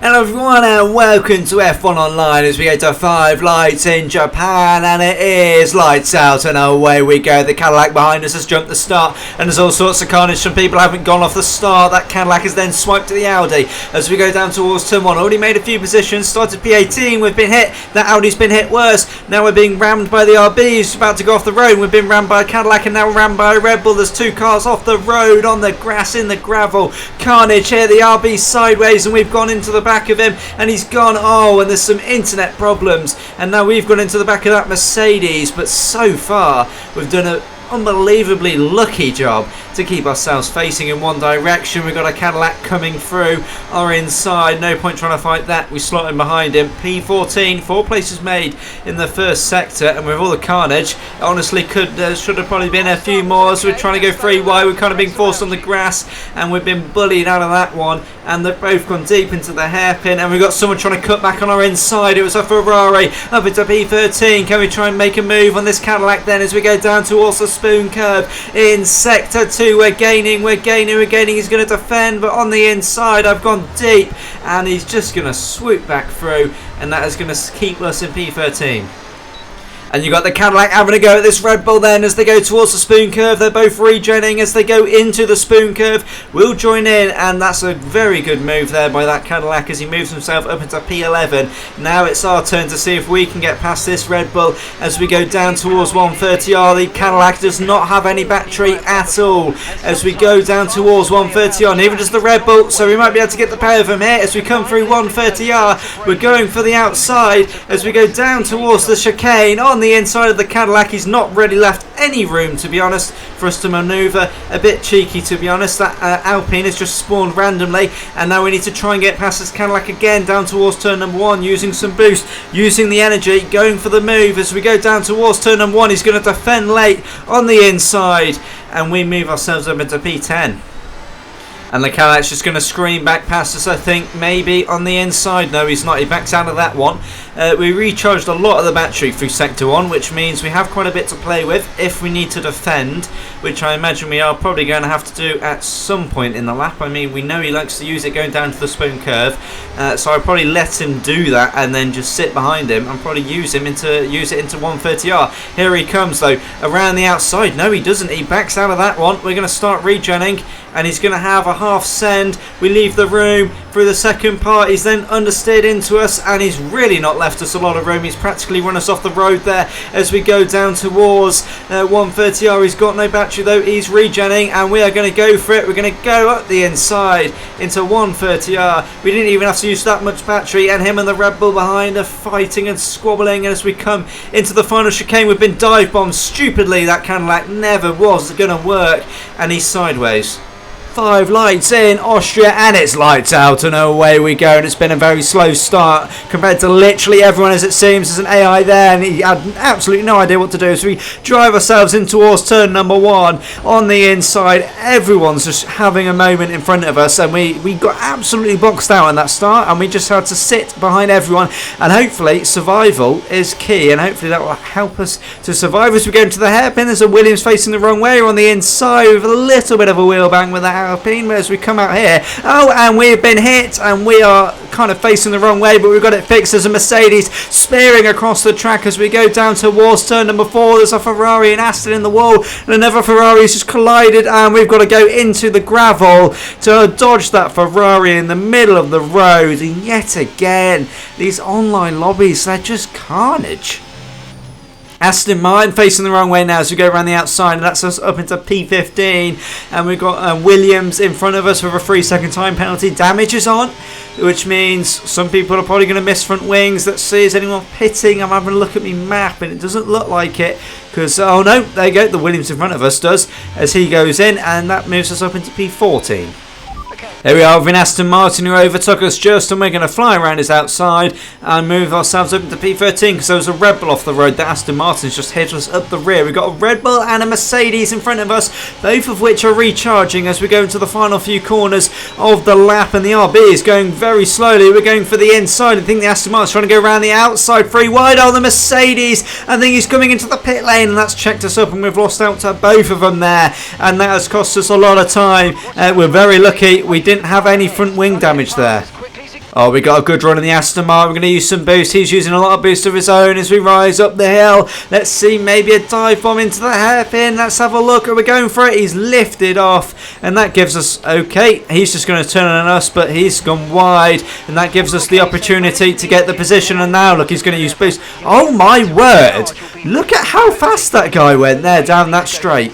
Hello everyone and welcome to F1 Online as we go to 5 lights in Japan, and it is lights out and away we go. The Cadillac behind us has jumped the start and there's all sorts of carnage. Some people haven't gone off the start. That Cadillac has then swiped to the Audi as we go down towards turn 1. Already made a few positions, started P18, we've been hit. That Audi's been hit worse. Now we're being rammed by the RBs, about to go off the road. We've been rammed by a Cadillac and now we're rammed by a Red Bull. There's two cars off the road on the grass, in the gravel. Carnage here, the RB sideways and we've gone into the back of him and he's gone. Oh, and there's some internet problems and now we've gone into the back of that Mercedes, but so far we've done an unbelievably lucky job to keep ourselves facing in one direction. We've got a Cadillac coming through our inside, no point trying to fight that. We slot in behind him. P14, 4 places made in the first sector, and with all the carnage, honestly should have probably been a few more. So we're trying to go 3 wide, we're kind of being forced on the grass and we've been bullied out of that one, and they've both gone deep into the hairpin, and we've got someone trying to cut back on our inside. It was a Ferrari up into P13. Can we try and make a move on this Cadillac then as we go down towards the spoon curve in sector 2? We're gaining. He's going to defend, but on the inside I've gone deep and he's just going to swoop back through, and that is going to keep us in P13. And you got the Cadillac having a go at this Red Bull then as they go towards the spoon curve. They're both regenning as they go into the spoon curve. We'll join in, and that's a very good move there by that Cadillac as he moves himself up into P11. Now it's our turn to see if we can get past this Red Bull as we go down towards 130R. The Cadillac does not have any battery at all as we go down towards 130R. Neither does the Red Bull, so we might be able to get the pair of them here as we come through 130R. We're going for the outside as we go down towards the chicane. On the inside of the Cadillac, he's not really left any room, to be honest, for us to manoeuvre. A bit cheeky, to be honest. That Alpine has just spawned randomly, and now we need to try and get past this Cadillac again down towards turn number 1, using some boost, using the energy, going for the move as we go down towards turn number 1. He's going to defend late on the inside, and we move ourselves up into P10. And the Cadillac's just going to scream back past us, I think, maybe on the inside. No, he's not. He backs out of that one. We recharged a lot of the battery through Sector 1, which means we have quite a bit to play with if we need to defend, which I imagine we are probably going to have to do at some point in the lap. I mean, we know he likes to use it going down to the spoon curve, so I'll probably let him do that and then just sit behind him and probably use it into 130R. Here he comes, though, around the outside. No, he doesn't. He backs out of that one. We're going to start regenning, and he's going to have a half send. We leave the room through the second part. He's then understeered into us, and he's really not left us a lot of room. He's practically run us off the road there as we go down towards 130R. He's got no battery though. He's regenning, and we are going to go for it. We're going to go up the inside into 130R. We didn't even have to use that much battery, and him and the Red Bull behind are fighting and squabbling. And as we come into the final chicane, we've been dive bombed stupidly. That Cadillac never was going to work, and he's sideways. 5 lights in Austria, and it's lights out and away we go. And it's been a very slow start compared to literally everyone, as it seems. There's an AI there and he had absolutely no idea what to do. So we drive ourselves in towards turn number 1 on the inside. Everyone's just having a moment in front of us, and we got absolutely boxed out in that start, and we just had to sit behind everyone, and hopefully survival is key, and hopefully that will help us to survive as we go into the hairpin. There's a Williams facing the wrong way. We're on the inside with a little bit of a wheel bang with that Alpine as we come out here. Oh, and we've been hit, and we are kind of facing the wrong way, but we've got it fixed. There's a Mercedes spearing across the track as we go down towards turn number 4. There's a Ferrari and Aston in the wall, and another Ferrari has just collided, and we've got to go into the gravel to dodge that Ferrari in the middle of the road. And yet again, these online lobbies, they're just carnage. Aston Martin facing the wrong way now as we go around the outside, and that's us up into P15, and we've got Williams in front of us with a 3-second time penalty. Damage is on, which means some people are probably going to miss front wings. Let's see, is anyone pitting? I'm having a look at my map and it doesn't look like it, because, oh no, there you go, the Williams in front of us does as he goes in, and that moves us up into P14. There we are with an Aston Martin who overtook us just, and we're going to fly around his outside and move ourselves up into P13 because there was a Red Bull off the road. The Aston Martin's just hit us up the rear. We've got a Red Bull and a Mercedes in front of us, both of which are recharging as we go into the final few corners of the lap, and the RB is going very slowly. We're going for the inside. I think the Aston Martin's trying to go around the outside, 3 wide. Oh, the Mercedes, I think he's coming into the pit lane, and that's checked us up, and we've lost out to both of them there, and that has cost us a lot of time. We're very lucky we didn't have any front wing damage there. Oh, we got a good run in the Aston Martin. We're going to use some boost. He's using a lot of boost of his own as we rise up the hill. Let's see, maybe a dive bomb into the hairpin. Let's have a look. Are we going for it? He's lifted off, and that gives us, okay, he's just going to turn on us, but he's gone wide, and that gives us the opportunity to get the position. And now, look, he's going to use boost. Oh, my word. Look at how fast that guy went there down that straight.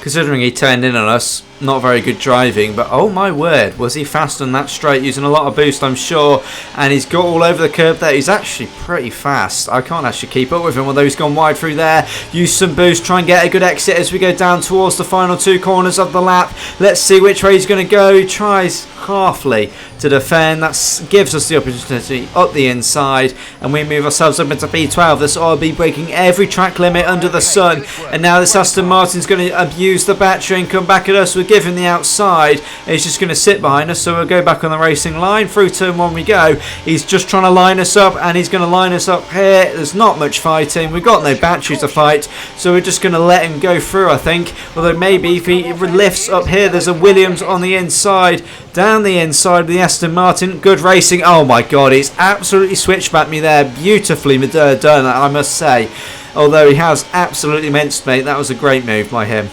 Considering he turned in on us, not very good driving, but oh my word, was he fast on that straight, using a lot of boost, I'm sure, and he's got all over the curb there. He's actually pretty fast. I can't actually keep up with him, although he's gone wide through there. Use some boost, try and get a good exit as we go down towards the final two corners of the lap. Let's see which way he's going to go. He tries halfly to defend. That gives us the opportunity up the inside, and we move ourselves up into P12. This will be breaking every track limit under the sun, and now this Aston Martin's going to abuse the battery and come back at us. We'll give him the outside, and he's just going to sit behind us, so we'll go back on the racing line. Through turn one we go. He's just trying to line us up, and he's going to line us up here. There's not much fighting. We've got no battery to fight, so we're just going to let him go through, I think. Although maybe if he lifts up here, there's a Williams on the inside. Down the inside of the Aston Martin. Good racing. Oh my god, he's absolutely switched back me there. Beautifully done, I must say. Although he has absolutely minced me. That was a great move by him.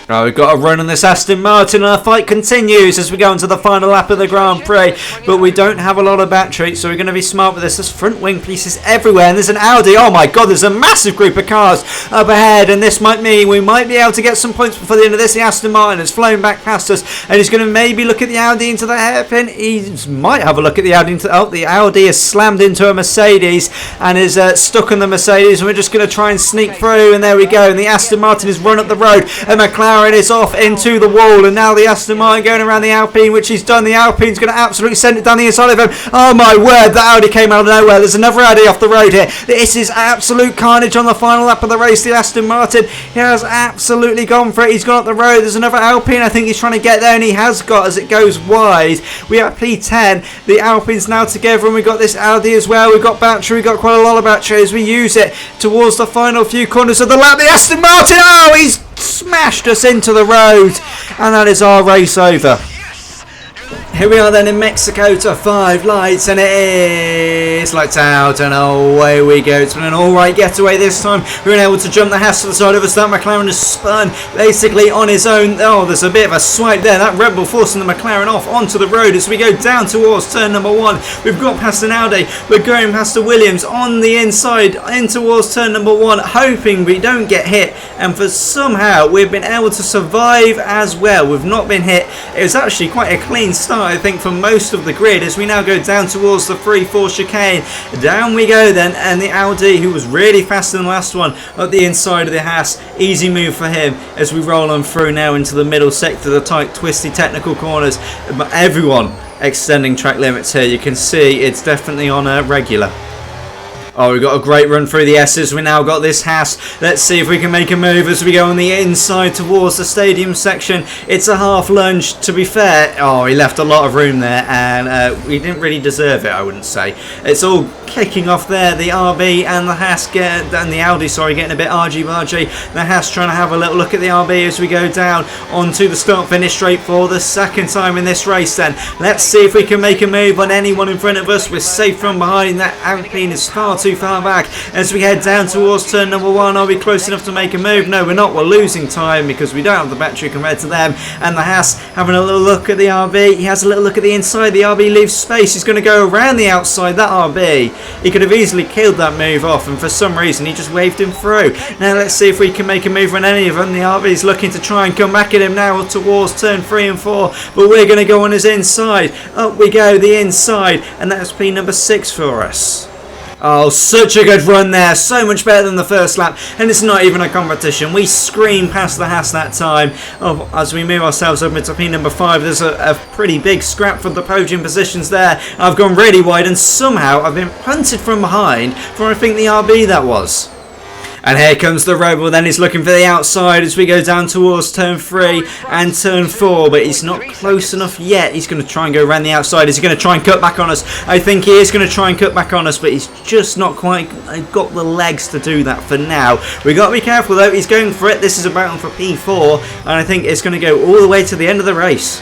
Oh, we've got a run on this Aston Martin, and our fight continues as we go into the final lap of the Grand Prix. But we don't have a lot of battery, so we're going to be smart with this. There's front wing pieces everywhere, and there's an Audi. Oh my god, there's a massive group of cars up ahead, and this might mean we might be able to get some points before the end of this. The Aston Martin has flown back past us, and he's going to maybe look at the Audi into the hairpin. He might have a look at the Audi into... Oh, the Audi is slammed into a Mercedes and is stuck on the Mercedes, and we're just going to try and sneak through, and there we go. And the Aston Martin has run up the road, and McLaren is off into the wall, and now the Aston Martin going around the Alpine, which he's done. The Alpine's going to absolutely send it down the inside of him. Oh my word, the Audi came out of nowhere. There's another Audi off the road here. This is absolute carnage on the final lap of the race. The Aston Martin, he has absolutely gone for it. He's gone up the road. There's another Alpine. I think he's trying to get there, and he has got as it goes wide. We are at P10. The Alpine's now together, and we've got this Audi as well. We've got battery. We've got quite a lot of battery as we use it towards the final few corners of the lap. The Aston Martin, oh, he's smashed us into the road, and that is our race over. Here we are then in Mexico to 5 lights, and it is lights out, and away we go. It's been an alright getaway this time. We've been able to jump the Haas to the side of us. That McLaren has spun basically on his own. Oh, there's a bit of a swipe there. That Red Bull forcing the McLaren off onto the road as we go down towards turn number 1. We've got past an Audi. We're going past a Williams on the inside in towards turn number 1, hoping we don't get hit, and for somehow we've been able to survive as well. We've not been hit. It was actually quite a clean start, I think, for most of the grid as we now go down towards the 3-4 chicane. Down we go then, and the Audi, who was really faster than the last one, at the inside of the Haas. Easy move for him as we roll on through now into the middle sector, the tight, twisty, technical corners. But everyone extending track limits here. You can see it's definitely on a regular. Oh, we've got a great run through the S's. We now got this Haas. Let's see if we can make a move as we go on the inside towards the stadium section. It's a half lunge, to be fair. Oh, he left a lot of room there, and we didn't really deserve it, I wouldn't say. It's all kicking off there. The RB and the Haas and the Audi, sorry, getting a bit argy-bargy. The Haas trying to have a little look at the RB as we go down onto the start-finish straight for the second time in this race then. Let's see if we can make a move on anyone in front of us. We're safe from behind. That Alpine is far too far back as we head down towards turn number 1. Are we close enough to make a move? No, we're not. We're losing time because we don't have the battery compared to them. And the Haas having a little look at the RB. He has a little look at the inside. The RB leaves space. He's going to go around the outside. That RB, he could have easily killed that move off, and for some reason he just waved him through. Now let's see if we can make a move on any of them. The RB is looking to try and come back at him now towards turn 3 and 4, but we're going to go on his inside. Up we go, the inside, and that's P number 6 for us. Oh, such a good run there. So much better than the first lap. And it's not even a competition. We scream past the Haas that time. Oh, as we move ourselves up into P number 5, there's a pretty big scrap for the podium positions there. I've gone really wide, and somehow I've been punted from behind for, I think, the RB that was. And here comes the Rebel, then he's looking for the outside as we go down towards turn 3 and turn 4, but he's not close enough yet. He's going to try and go around the outside. Is he going to try and cut back on us? I think he is going to try and cut back on us, but he's just not quite got the legs to do that for now. We've got to be careful though. He's going for it. This is a battle for P4, and I think it's going to go all the way to the end of the race.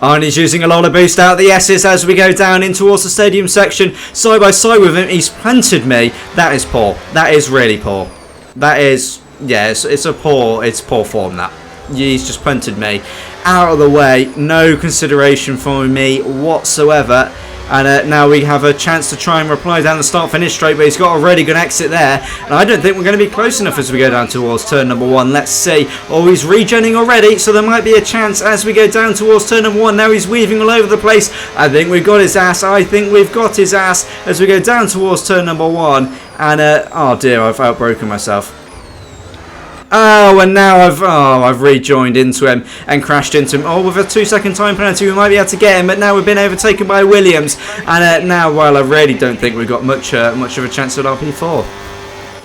And he's using a lot of boost out the S's as we go down in towards the stadium section. Side by side with him. He's punted me. That is poor. That is really poor. That is... yeah, it's poor form, that. He's just punted me out of the way. No consideration for me whatsoever. And now we have a chance to try and reply down the start-finish straight, but he's got a really good exit there. And I don't think we're going to be close enough as we go down towards turn number 1. Let's see. Oh, he's regenning already, so there might be a chance as we go down towards turn number 1. Now he's weaving all over the place. I think we've got his ass. I think we've got his ass as we go down towards turn number 1. And, oh dear, I've outbroken myself. Oh, and now I've rejoined into him and crashed into him. Oh, with a 2-second time penalty, we might be able to get him, but now we've been overtaken by Williams. And now, while I really don't think we've got much of a chance at RP4.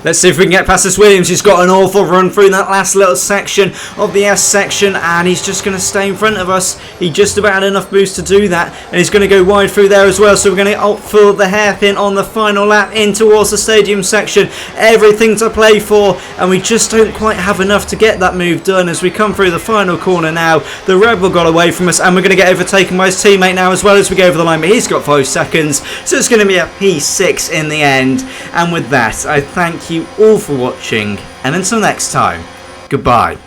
Let's see if we can get past this Williams. He's got an awful run through that last little section of the S section, and he's just going to stay in front of us. He just about had enough boost to do that, and he's going to go wide through there as well. So we're going to opt for the hairpin on the final lap in towards the stadium section. Everything to play for, and we just don't quite have enough to get that move done as we come through the final corner now. The Red Bull got away from us, and we're going to get overtaken by his teammate now as well as we go over the line, but he's got 5 seconds, so it's going to be a P6 in the end. And with that, I thank you all for watching, and until next time, goodbye.